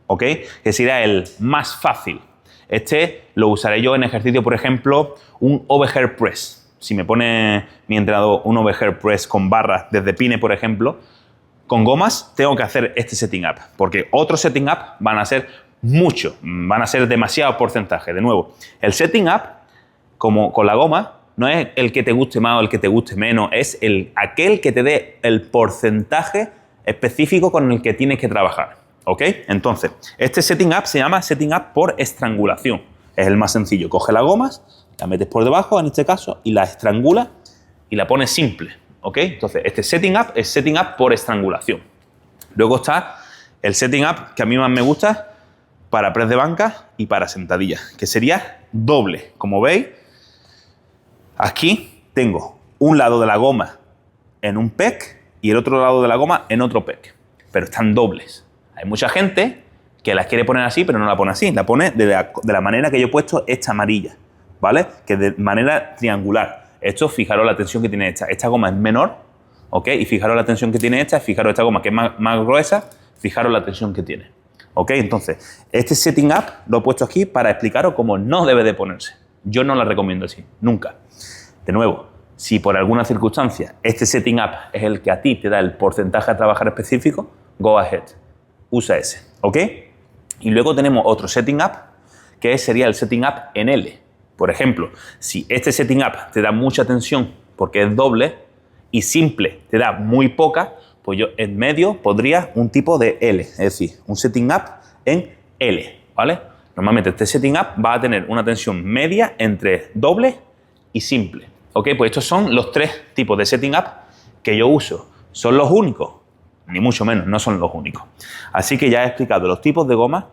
¿ok? Que sería el más fácil. Este lo usaré yo en ejercicio, por ejemplo, un overhead press. Si me pone mi entrenador un overhead press con barras desde pine, por ejemplo, con gomas tengo que hacer este setting up, porque otros setting up van a ser mucho, van a ser demasiado porcentaje. De nuevo, el setting up, como con la goma, no es el que te guste más o el que te guste menos, es aquel que te dé el porcentaje específico con el que tienes que trabajar. ¿Ok? Entonces, este setting up se llama setting up por estrangulación. Es el más sencillo. Coge las gomas, la metes por debajo, en este caso, y la estrangula y la pones simple. ¿Ok? Entonces, este setting up es setting up por estrangulación. Luego está el setting up que a mí más me gusta para press de banca y para sentadilla, que sería doble. Como veis, aquí tengo un lado de la goma en un pec y el otro lado de la goma en otro pec, pero están dobles. Hay mucha gente que las quiere poner así, pero no la pone así. La pone de la manera que yo he puesto esta amarilla, ¿vale? Que de manera triangular. Esto, fijaros la tensión que tiene esta. Esta goma es menor, ¿ok? Y fijaros la tensión que tiene esta. Fijaros esta goma que es más gruesa. Fijaros la tensión que tiene, ¿ok? Entonces, este setting up lo he puesto aquí para explicaros cómo no debe de ponerse. Yo no la recomiendo así, nunca. De nuevo, si por alguna circunstancia este setting up es el que a ti te da el porcentaje a trabajar específico, go ahead. Usa ese, ¿ok? Y luego tenemos otro setting up, que sería el setting up en L. Por ejemplo, si este setting up te da mucha tensión porque es doble y simple te da muy poca, pues yo en medio podría un tipo de L, es decir, un setting up en L, ¿vale? Normalmente este setting up va a tener una tensión media entre doble y simple, ¿ok? Pues estos son los 3 tipos de setting up que yo uso. ¿Son los únicos? Ni mucho menos, no son los únicos. Así que ya he explicado los tipos de goma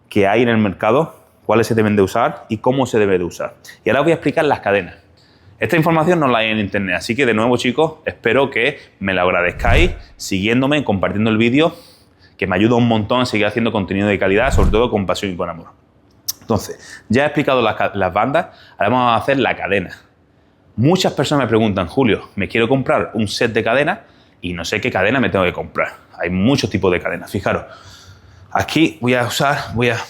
que hay en el mercado, cuáles se deben de usar y cómo se debe de usar. Y ahora os voy a explicar las cadenas. Esta información no la hay en internet, así que de nuevo, chicos, espero que me lo agradezcáis siguiéndome, compartiendo el vídeo, que me ayuda un montón a seguir haciendo contenido de calidad, sobre todo con pasión y con amor. Entonces, ya he explicado las bandas, ahora vamos a hacer la cadena. Muchas personas me preguntan, Julio, me quiero comprar un set de cadenas y no sé qué cadena me tengo que comprar. Hay muchos tipos de cadenas. Fijaros, aquí voy a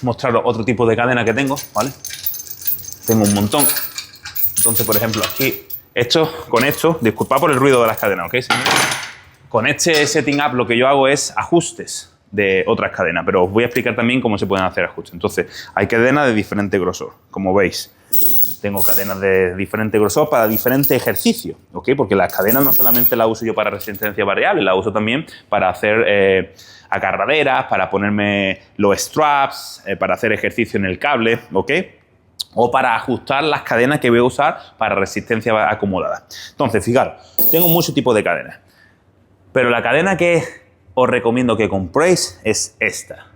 mostraros otro tipo de cadena que tengo, ¿vale? Tengo un montón. Entonces, por ejemplo, aquí, con esto, disculpad por el ruido de las cadenas, ¿ok, señores? Con este setting up lo que yo hago es ajustes de otras cadenas, pero os voy a explicar también cómo se pueden hacer ajustes. Entonces, hay cadenas de diferente grosor, como veis. Tengo cadenas de diferente grosor para diferentes ejercicios, ¿ok? Porque las cadenas no solamente las uso yo para resistencia variable, las uso también para hacer agarraderas, para ponerme los straps, para hacer ejercicio en el cable, ¿ok? O para ajustar las cadenas que voy a usar para resistencia acumulada. Entonces, fijaros, tengo muchos tipos de cadenas, pero la cadena que os recomiendo que compréis es esta.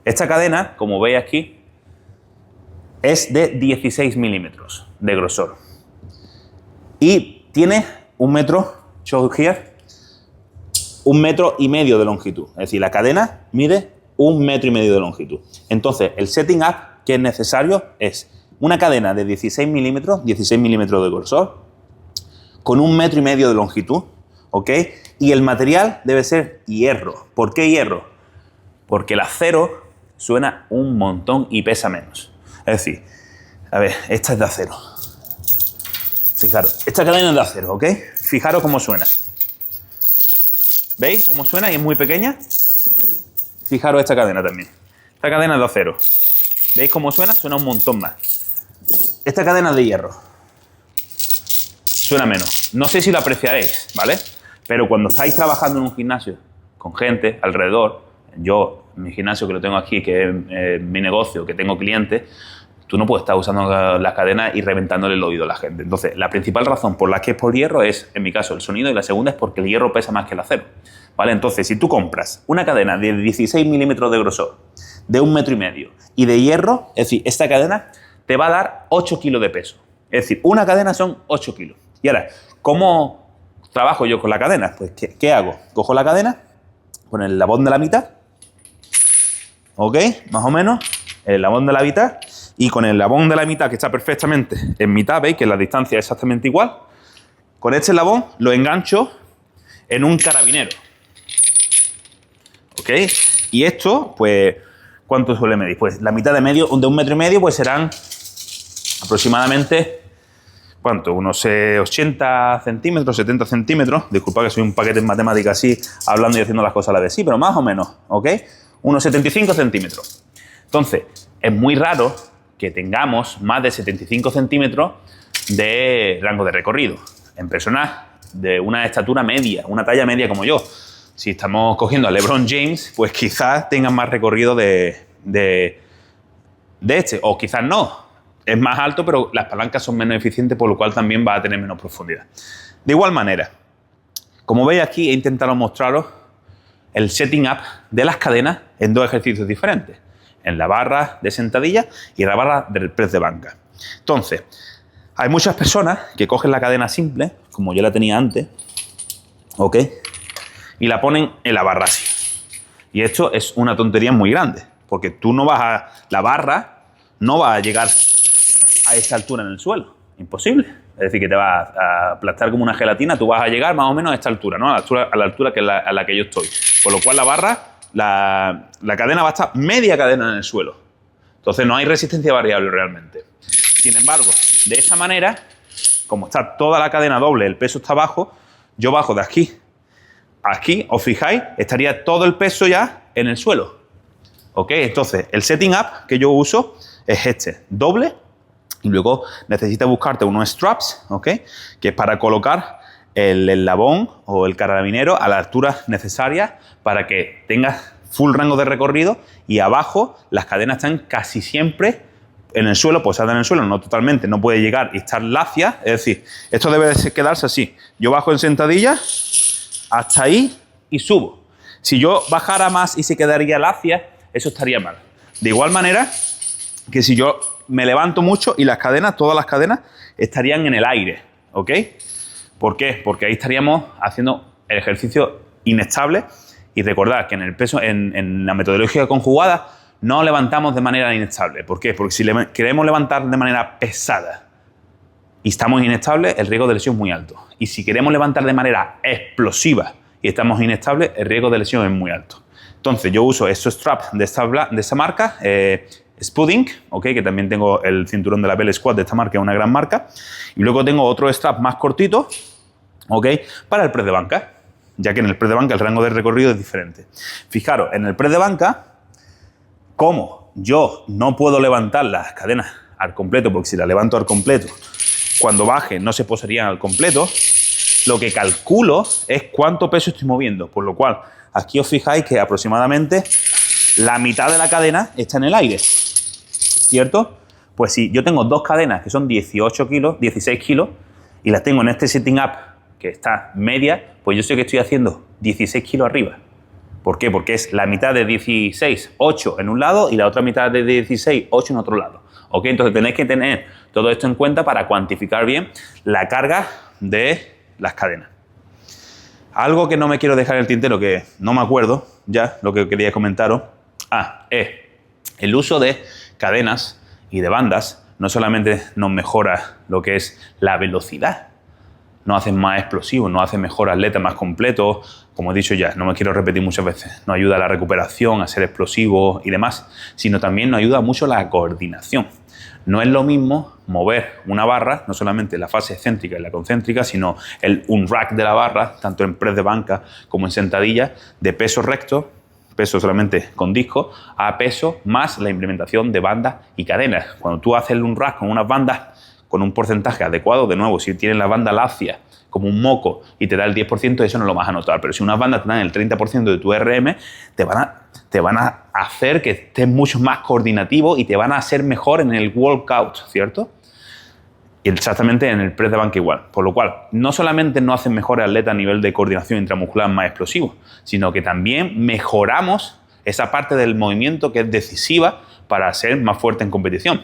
Esta cadena, como veis aquí, es de 16 milímetros de grosor y tiene 1 metro, show here, 1,5 metros de longitud. Es decir, la cadena mide 1,5 metros de longitud. Entonces, el setting up que es necesario es una cadena de 16 milímetros de grosor, con 1,5 metros de longitud, ¿ok? Y el material debe ser hierro. ¿Por qué hierro? Porque el acero suena un montón y pesa menos. Es decir, a ver, esta es de acero. Fijaros, esta cadena es de acero, ¿ok? Fijaros cómo suena. ¿Veis cómo suena y es muy pequeña? Fijaros esta cadena también. Esta cadena es de acero. ¿Veis cómo suena? Suena un montón más. Esta cadena es de hierro. Suena menos. No sé si lo apreciaréis, ¿vale? Pero cuando estáis trabajando en un gimnasio con gente alrededor, yo, en mi gimnasio que lo tengo aquí, que es mi negocio, que tengo clientes, tú no puedes estar usando las cadenas y reventándole el oído a la gente. Entonces, la principal razón por la que es por hierro es, en mi caso, el sonido, y la segunda es porque el hierro pesa más que el acero. ¿Vale? Entonces, si tú compras una cadena de 16 milímetros de grosor, de 1,5 metros y de hierro, es decir, esta cadena te va a dar 8 kilos de peso. Es decir, una cadena son 8 kilos. Y ahora, ¿cómo trabajo yo con la cadena? Pues, ¿qué hago? Cojo la cadena con el eslabón de la mitad, ¿ok? Más o menos, el eslabón de la mitad, y con el eslabón de la mitad que está perfectamente en mitad, ¿veis? Que la distancia es exactamente igual. Con este eslabón lo engancho en un carabinero, ¿ok? Y esto, pues, ¿cuánto suele medir? Pues la mitad de 1,5 metros, pues serán aproximadamente, ¿cuánto? Unos 80 centímetros, 70 centímetros. Disculpa que soy un paquete en matemáticas así, hablando y haciendo las cosas a la vez. Sí, pero más o menos, ¿ok? Unos 75 centímetros. Entonces, es muy raro que tengamos más de 75 centímetros de rango de recorrido en personas de una estatura media, una talla media como yo. Si estamos cogiendo a LeBron James, pues quizás tengan más recorrido de este, o quizás no. Es más alto, pero las palancas son menos eficientes, por lo cual también va a tener menos profundidad. De igual manera, como veis aquí, he intentado mostraros el setting up de las cadenas en dos ejercicios diferentes, en la barra de sentadilla y la barra del press de banca. Entonces, hay muchas personas que cogen la cadena simple, como yo la tenía antes, ¿ok? Y la ponen en la barra así. Y esto es una tontería muy grande, porque tú no vas a... La barra no va a llegar a esa altura en el suelo. Imposible. Es decir, que te vas a aplastar como una gelatina, tú vas a llegar más o menos a esta altura, ¿no? A la altura a la que yo estoy. Por lo cual la barra, la cadena va a estar media cadena en el suelo. Entonces no hay resistencia variable realmente. Sin embargo, de esa manera, como está toda la cadena doble, el peso está abajo, yo bajo de aquí a aquí, os fijáis, estaría todo el peso ya en el suelo. ¿Ok? Entonces, el setting up que yo uso es este, doble, y luego necesitas buscarte unos straps, ¿ok? Que es para colocar el eslabón o el carabinero a la altura necesaria para que tengas full rango de recorrido, y abajo las cadenas están casi siempre en el suelo, posadas en el suelo, no totalmente, no puede llegar y estar lacia, es decir, esto debe de quedarse así. Yo bajo en sentadilla hasta ahí y subo. Si yo bajara más y se quedaría lacia, eso estaría mal. De igual manera que si yo me levanto mucho y las cadenas, todas las cadenas, estarían en el aire, ¿ok? ¿Por qué? Porque ahí estaríamos haciendo el ejercicio inestable, y recordad que en el peso, en la metodología conjugada, no levantamos de manera inestable. ¿Por qué? Porque si queremos levantar de manera pesada y estamos inestables, el riesgo de lesión es muy alto. Y si queremos levantar de manera explosiva y estamos inestables, el riesgo de lesión es muy alto. Entonces, yo uso estos straps de esta marca, Spudink, ¿okay? Que también tengo el cinturón de la Bell Squad de esta marca, es una gran marca. Y luego tengo otro strap más cortito, ¿okay? Para el press de banca, ya que en el press de banca el rango de recorrido es diferente. Fijaros, en el press de banca, como yo no puedo levantar las cadenas al completo, porque si las levanto al completo, cuando baje no se posarían al completo, lo que calculo es cuánto peso estoy moviendo, por lo cual aquí os fijáis que aproximadamente la mitad de la cadena está en el aire, ¿cierto? Pues si yo tengo dos cadenas que son 18 kilos, 16 kilos, y las tengo en este setting up que está media, pues yo sé que estoy haciendo 16 kilos arriba. ¿Por qué? Porque es la mitad de 16, 8 en un lado y la otra mitad de 16, 8 en otro lado. ¿Ok? Entonces tenéis que tener todo esto en cuenta para cuantificar bien la carga de las cadenas. Algo que no me quiero dejar en el tintero, que no me acuerdo ya lo que quería comentaros, es el uso de cadenas y de bandas. No solamente nos mejora lo que es la velocidad, nos hacen más explosivos, nos hacen mejor atletas, más completos, como he dicho ya, no me quiero repetir muchas veces, nos ayuda a la recuperación, a ser explosivos y demás, sino también nos ayuda mucho la coordinación. No es lo mismo mover una barra, no solamente la fase excéntrica y la concéntrica, sino un rack de la barra, tanto en press de banca como en sentadilla, de peso recto, peso solamente con disco, a peso más la implementación de bandas y cadenas. Cuando tú haces un rack con unas bandas con un porcentaje adecuado, de nuevo, si tienes la banda lacia como un moco y te da el 10%, eso no lo vas a notar. Pero si unas bandas te dan el 30% de tu RM, te van a hacer que estés mucho más coordinativo y te van a hacer mejor en el walkout, ¿cierto? Y exactamente en el press de banca igual. Por lo cual, no solamente nos hacen mejores atletas a nivel de coordinación intramuscular más explosivo, sino que también mejoramos esa parte del movimiento que es decisiva para ser más fuerte en competición.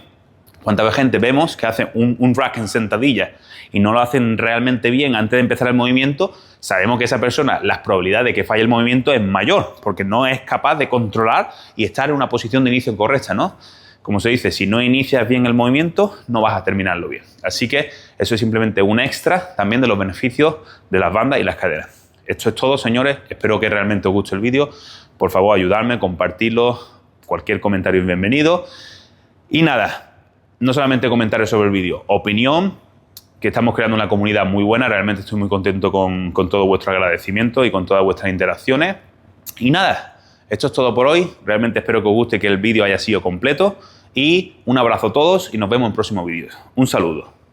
¿Cuánta gente vemos que hace un rack en sentadilla y no lo hacen realmente bien antes de empezar el movimiento? Sabemos que esa persona, las probabilidades de que falle el movimiento es mayor, porque no es capaz de controlar y estar en una posición de inicio correcta, ¿no? Como se dice, si no inicias bien el movimiento, no vas a terminarlo bien. Así que eso es simplemente un extra también de los beneficios de las bandas y las caderas. Esto es todo, señores. Espero que realmente os guste el vídeo. Por favor, ayudarme, compartirlo. Cualquier comentario es bienvenido. Y nada, no solamente comentarios sobre el vídeo, opinión, que estamos creando una comunidad muy buena. Realmente estoy muy contento con todo vuestro agradecimiento y con todas vuestras interacciones. Y nada, esto es todo por hoy. Realmente espero que os guste, que el vídeo haya sido completo. Y un abrazo a todos y nos vemos en próximos vídeos. Un saludo.